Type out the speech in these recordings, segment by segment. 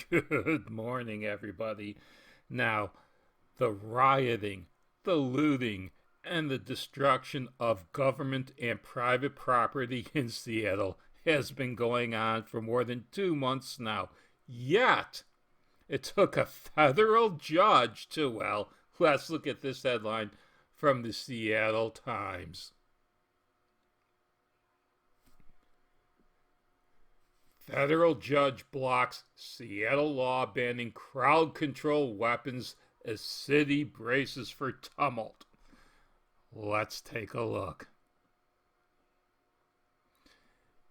Good morning, everybody. Now, the rioting, the looting, and the destruction of government and private property in Seattle has been going on for more than 2 months now. Yet, it took a federal judge to, well, let's look at this headline from the Seattle Times. Federal judge blocks Seattle law banning crowd control weapons as city braces for tumult. Let's take a look.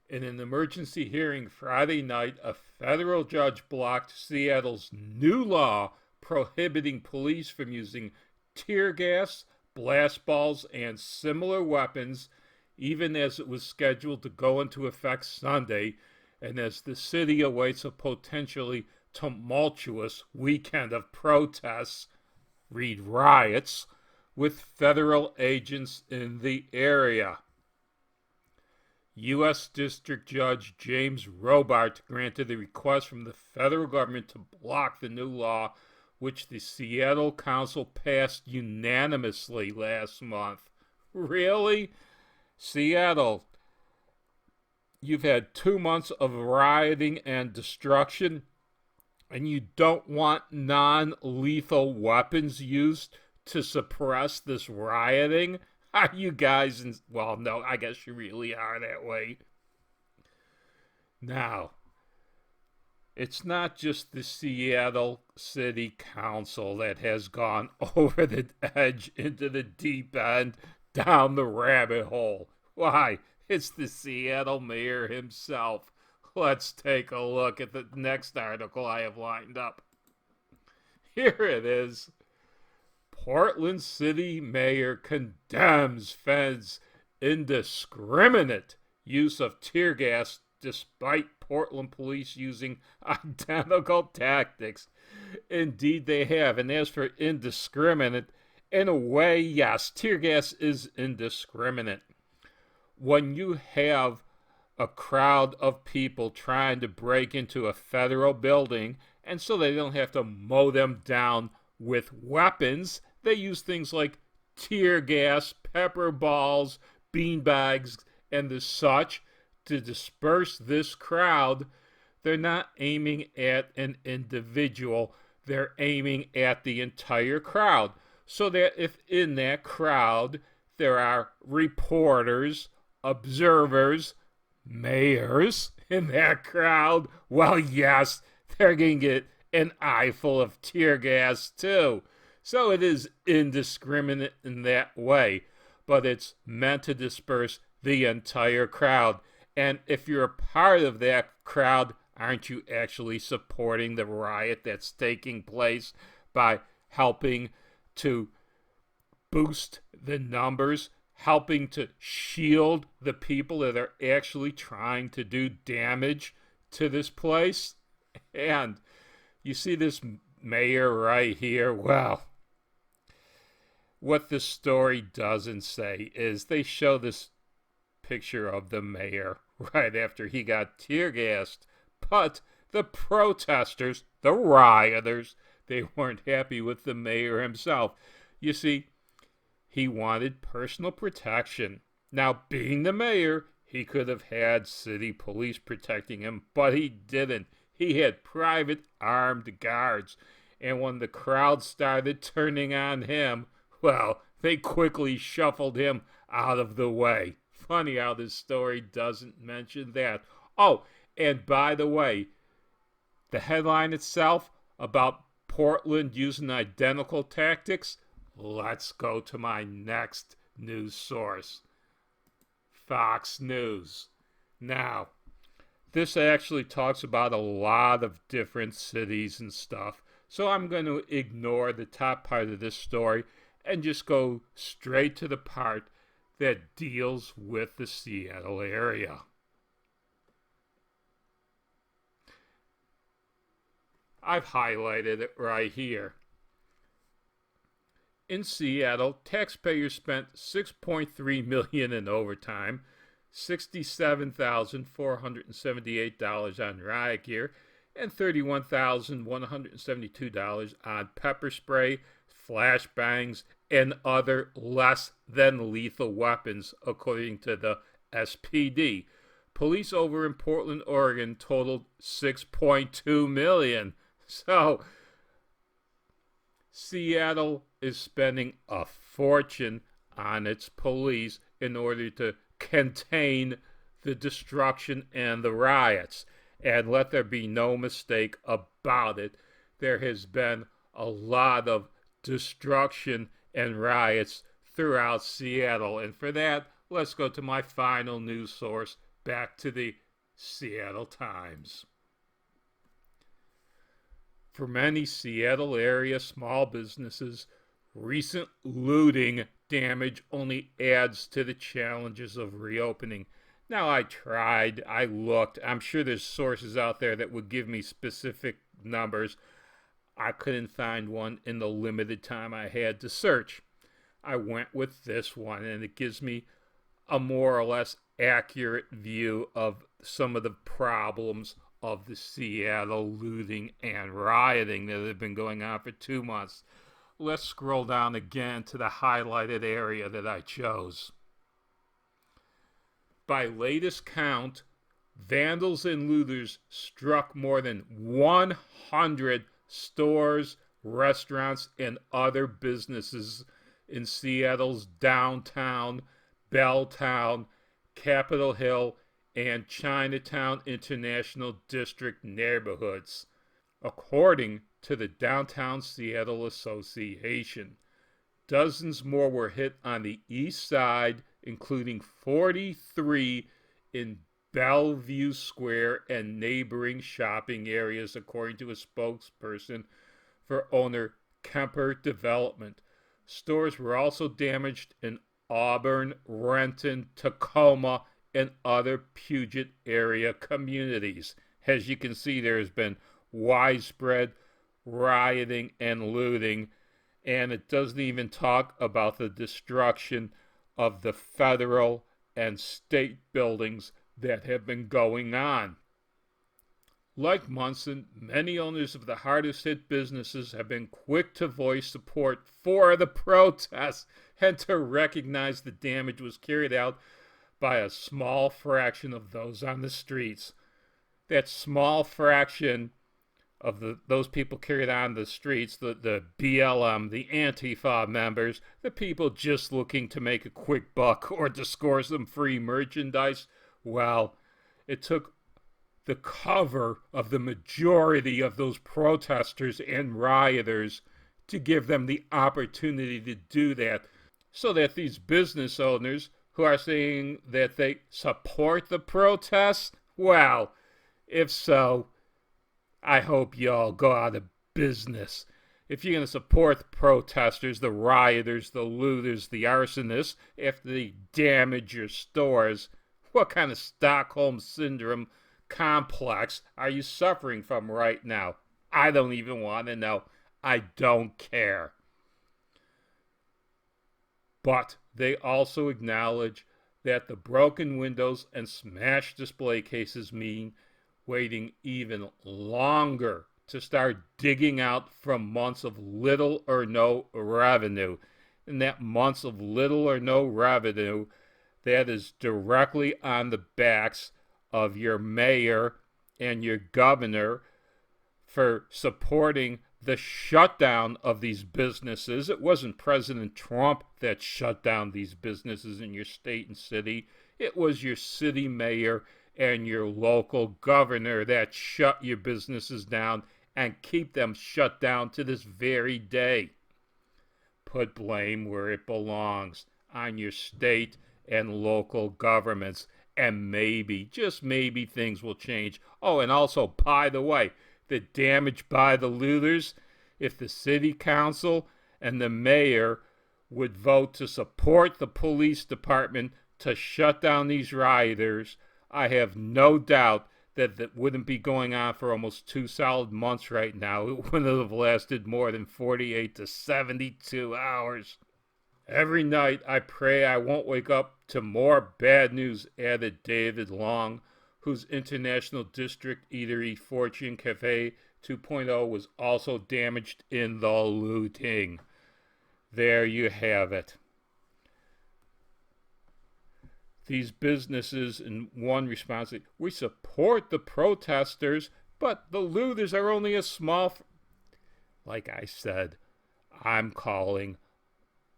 In an emergency hearing Friday night, a federal judge blocked Seattle's new law prohibiting police from using tear gas, blast balls, and similar weapons, even as it was scheduled to go into effect Sunday, and as the city awaits a potentially tumultuous weekend of protests, read riots, with federal agents in the area. U.S. District Judge James Robart granted the request from the federal government to block the new law, which the Seattle Council passed unanimously last month. Really? Seattle, you've had 2 months of rioting and destruction, and you don't want non-lethal weapons used to suppress this rioting? Are you guys well, no, I guess you really are that way. Now, it's not just the Seattle City Council that has gone over the edge into the deep end, down the rabbit hole. Why, it's the Seattle mayor himself. Let's take a look at the next article I have lined up. Here it is. Portland City Mayor condemns feds' indiscriminate use of tear gas despite Portland police using identical tactics. Indeed, they have. And as for indiscriminate, in a way, yes, tear gas is indiscriminate. When you have a crowd of people trying to break into a federal building, and so they don't have to mow them down with weapons, they use things like tear gas, pepper balls, beanbags, and the such to disperse this crowd. They're not aiming at an individual, they're aiming at the entire crowd. So that if in that crowd there are reporters, observers, mayors in that crowd, well, yes, they're going to get an eyeful of tear gas too. So it is indiscriminate in that way, but it's meant to disperse the entire crowd. And if you're a part of that crowd, aren't you actually supporting the riot that's taking place by helping to boost the numbers, helping to shield the people that are actually trying to do damage to this place? And you see this mayor right here? Well, what the story doesn't say is they show this picture of the mayor right after he got tear gassed. But the protesters, the rioters, they weren't happy with the mayor himself. You see, he wanted personal protection. Now, being the mayor, he could have had city police protecting him, but he didn't. He had private armed guards. And when the crowd started turning on him, well, they quickly shuffled him out of the way. Funny how this story doesn't mention that. Oh, and by the way, the headline itself about Portland using identical tactics, let's go to my next news source, Fox News. Now, this actually talks about a lot of different cities and stuff, so I'm going to ignore the top part of this story and just go straight to the part that deals with the Seattle area. I've highlighted it right here. In Seattle, taxpayers spent $6.3 million in overtime, $67,478 on riot gear, and $31,172 on pepper spray, flashbangs, and other less than lethal weapons, according to the SPD. Police over in Portland, Oregon totaled 6.2 million. So Seattle is spending a fortune on its police in order to contain the destruction and the riots. And let there be no mistake about it, there has been a lot of destruction and riots throughout Seattle. And for that, let's go to my final news source, back to the Seattle Times. For many Seattle area small businesses, recent looting damage only adds to the challenges of reopening. Now, I tried, I looked. I'm sure there's sources out there that would give me specific numbers. I couldn't find one in the limited time I had to search. I went with this one, and it gives me a more or less accurate view of some of the problems of the Seattle looting and rioting that have been going on for 2 months. Let's scroll down again to the highlighted area that I chose. By latest count, vandals and looters struck more than 100 stores, restaurants, and other businesses in Seattle's downtown, Belltown, Capitol Hill, and Chinatown International District neighborhoods, according to the Downtown Seattle Association. Dozens more were hit on the east side, including 43 in Bellevue Square and neighboring shopping areas, according to a spokesperson for owner Kemper Development. Stores were also damaged in Auburn, Renton, Tacoma, and other Puget area communities. As you can see, there has been widespread rioting and looting, and it doesn't even talk about the destruction of the federal and state buildings that have been going on. Like Munson, many owners of the hardest hit businesses have been quick to voice support for the protests and to recognize the damage was carried out by a small fraction of those on the streets. That small fraction of those people carried on the streets, the BLM, the Antifa members, the people just looking to make a quick buck or to score some free merchandise, well, it took the cover of the majority of those protesters and rioters to give them the opportunity to do that, so that these business owners who are saying that they support the protests, well, if so, I hope y'all go out of business. If you're going to support the protesters, the rioters, the looters, the arsonists, after they damage your stores, what kind of Stockholm Syndrome complex are you suffering from right now? I don't even want to know. I don't care. But they also acknowledge that the broken windows and smashed display cases mean waiting even longer to start digging out from months of little or no revenue. And that months of little or no revenue, that is directly on the backs of your mayor and your governor for supporting the shutdown of these businesses. It wasn't President Trump that shut down these businesses in your state and city. It was your city mayor and your local governor that shut your businesses down and keep them shut down to this very day. Put blame where it belongs, on your state and local governments, and maybe, just maybe, things will change. Oh, and also, by the way, the damage by the looters, if the city council and the mayor would vote to support the police department to shut down these rioters, I have no doubt that that wouldn't be going on for almost 2 solid months right now. It wouldn't have lasted more than 48 to 72 hours. Every night I pray I won't wake up to more bad news, added David Long, whose international district eatery Fortune Cafe 2.0 was also damaged in the looting. There you have it. These businesses, in one response, say, we support the protesters, but the looters are only a small... Like I said, I'm calling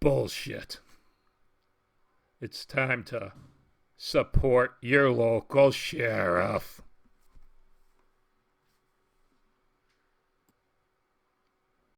bullshit. It's time to support your local sheriff.